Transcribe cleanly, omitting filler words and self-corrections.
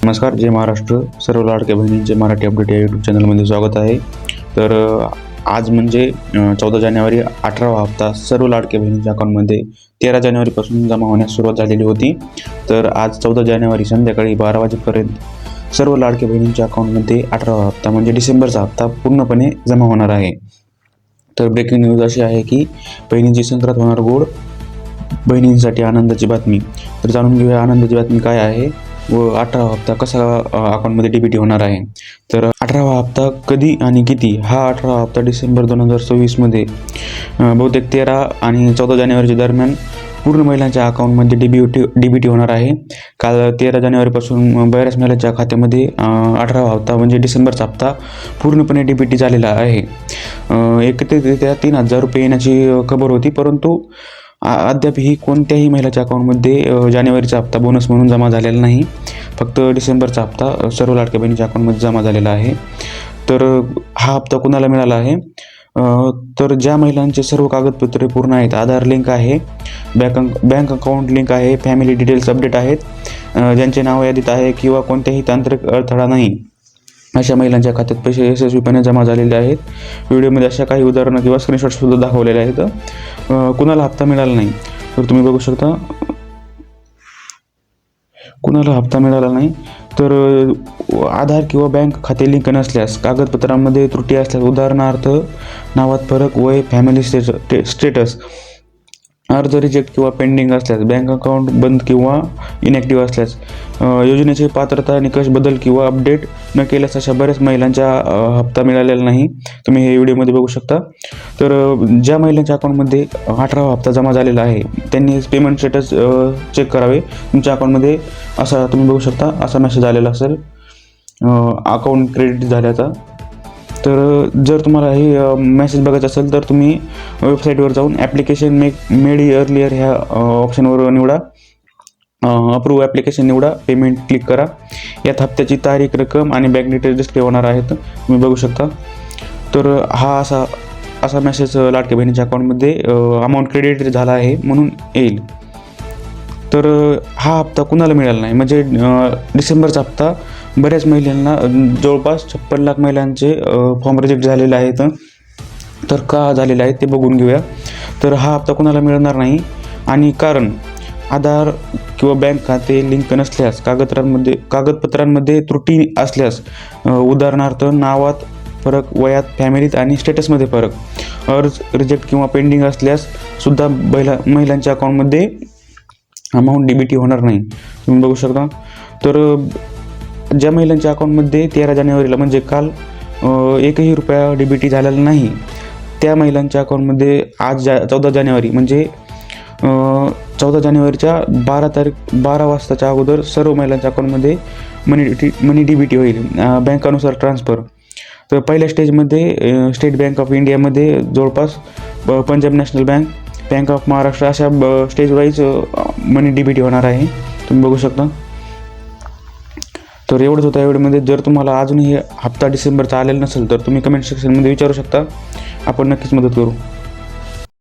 नमस्कार, जय महाराष्ट्र. सर्व लाडक्या बहिणींचे मराठी अपडेट या यूट्यूब चॅनलमध्ये स्वागत आहे. तर आज म्हणजे 14 जानेवारी 18वा हप्ता सर्व लाडक्या बहिणींच्या अकाउंटमध्ये 13 जानेवारीपासून जमा होण्यास सुरुवात झालेली होती. तर आज 14 जानेवारी संध्याकाळी 12 वाजेपर्यंत सर्व लाडक्या बहिणींच्या अकाउंटमध्ये 18वा हप्ता म्हणजे डिसेंबरचा हप्ता पूर्णपणे जमा होणार आहे. तर ब्रेकिंग न्यूज अशी आहे की बहिणींची संक्रांत होणार गोड, बहिणींसाठी आनंदाची बातमी. तर जाणून घेऊया आनंदाची बातमी काय आहे व 18वा हप्ता कसा अकाउंटमध्ये डीबीटी होणार आहे. तर 18वा हप्ता कधी आणि किती? हा 18वा हप्ता डिसेंबर 2024 बहुतेक 13 आणि 14 जानेवारीच्या दरम्यान पूर्ण महिलांच्या अकाउंटमध्ये डीबीटी होणार आहे. काल 13 जानेवारीपासून बऱ्याच महिलांच्या खात्यामध्ये 18वा हप्ता म्हणजे डिसेंबरचा हप्ता पूर्णपणे डीबीटी झालेला आहे. एकत्रितरित्या 3,000 रुपये येण्याची खबर होती, परंतु अद्यापही कोणत्याही महिलाच्या अकाउंटमध्ये जानेवारीचा हप्ता बोनस म्हणून जमा झालेला नाही. फक्त डिसेंबरचा हप्ता सर्व लाडक्या बहिणीच्या अकाउंटमध्ये जमा झालेला आहे. तर हा हप्ता कुणाला मिळाला आहे? तर ज्या महिलांचे सर्व कागदपत्रे पूर्ण आहेत, आधार लिंक आहे, बँक अकाउंट लिंक आहे, फॅमिली डिटेल्स अपडेट आहेत, ज्यांचे नाव यादीत आहे किंवा कोणत्याही तांत्रिक अडथळा नाही, अशा महिलांच्या खात्यात पैसे यशस्वीपणे जमा झालेले आहेत. व्हिडिओमध्ये अशा काही उदाहरणं किंवा स्क्रीनशॉटसुद्धा दाखवलेले आहेत. कुणाला हप्ता मिळाला नाही तर तुम्ही बघू शकता, कुणाला हप्ता मिळाला नाही तर आधार किंवा बँक खाते लिंक नसल्यास, कागदपत्रांमध्ये त्रुटी असल्यास, उदाहरणार्थ नावात फरक, वय, फॅमिली स्टेटस, अर्ज रिजेक्ट किंवा पेंडिंग असल्यास, बँक अकाउंट बंद किंवा इनॅक्टिव्ह असल्यास, योजनेचे पात्रता निकष बदल किंवा अपडेट न केल्यास अशा बऱ्याच महिलांचा हप्ता मिळालेला नाही. तुम्ही हे व्हिडिओमध्ये बघू शकता. तर ज्या महिलांच्या अकाउंटमध्ये 18वा हप्ता जमा झालेला आहे त्यांनी पेमेंट स्टेटस चेक करावे. तुमच्या अकाउंटमध्ये असा तुम्ही बघू शकता, असा मेसेज आलेला असेल अकाउंट क्रेडिट झाल्याचा. तर जर तुम्हाला हे मेसेज बघायचा असेल तर तुम्ही वेबसाईटवर जाऊन ॲप्लिकेशन मेड अर्लियर ह्या ऑप्शनवर निवडा, अप्रूव्ह ॲप्लिकेशन निवडा, पेमेंट क्लिक करा. यात हप्त्याची तारीख, रक्कम आणि बँक डिटेल्स डिस्प्ले होणार आहेत, तुम्ही बघू शकता. तर हा असा मेसेज लाडक्या बहिणीच्या अकाउंटमध्ये अमाऊंट क्रेडिट झाला आहे म्हणून येईल. तर हा हप्ता कुणाला मिळाला नाही म्हणजे डिसेंबरचा हप्ता बऱ्याच महिलांना, जवळपास 56 लाख महिलांचे फॉर्म रिजेक्ट झालेले आहेत. तर का झालेले आहेत ते बघून घेऊया. तर हा हप्ता कुणाला मिळणार नाही आणि कारण आधार किंवा बँक खाते लिंक नसल्यास, कागदपत्रांमध्ये त्रुटी असल्यास, उदाहरणार्थ नावात फरक, वयात, फॅमिलीत आणि स्टेटसमध्ये फरक, अर्ज रिजेक्ट किंवा पेंडिंग असल्यास सुद्धा महिलांच्या अकाउंटमध्ये अमाऊंट डीबीटी होणार नाही, तुम्ही बघू शकता. तर ज्या महिलांच्या अकाउंटमध्ये 13 जानेवारीला म्हणजे काल एकही रुपया डीबीटी झालेला नाही, त्या महिलांच्या अकाउंटमध्ये आज 14 जानेवारी म्हणजे 14 जानेवारीच्या 12 वाजताच्या अगोदर सर्व महिलांच्या अकाउंटमध्ये मनी डीबीटी होईल, बँकानुसार ट्रान्सफर. तर पहिल्या स्टेजमध्ये स्टेट बँक ऑफ इंडियामध्ये जवळपास Punjab national bank, bank of Maharashtra अशा स्टेज वाईज मनी डीबीटी होणार आहे, तुम्ही बघू शकता. तर एवढंच होतं एवढ्यामध्ये. जर तुम्हाला अजूनही हप्ता डिसेंबरचा आलेला नसेल तर तुम्ही कमेंट सेक्शनमध्ये विचारू शकता, आपण नक्कीच मदत करू.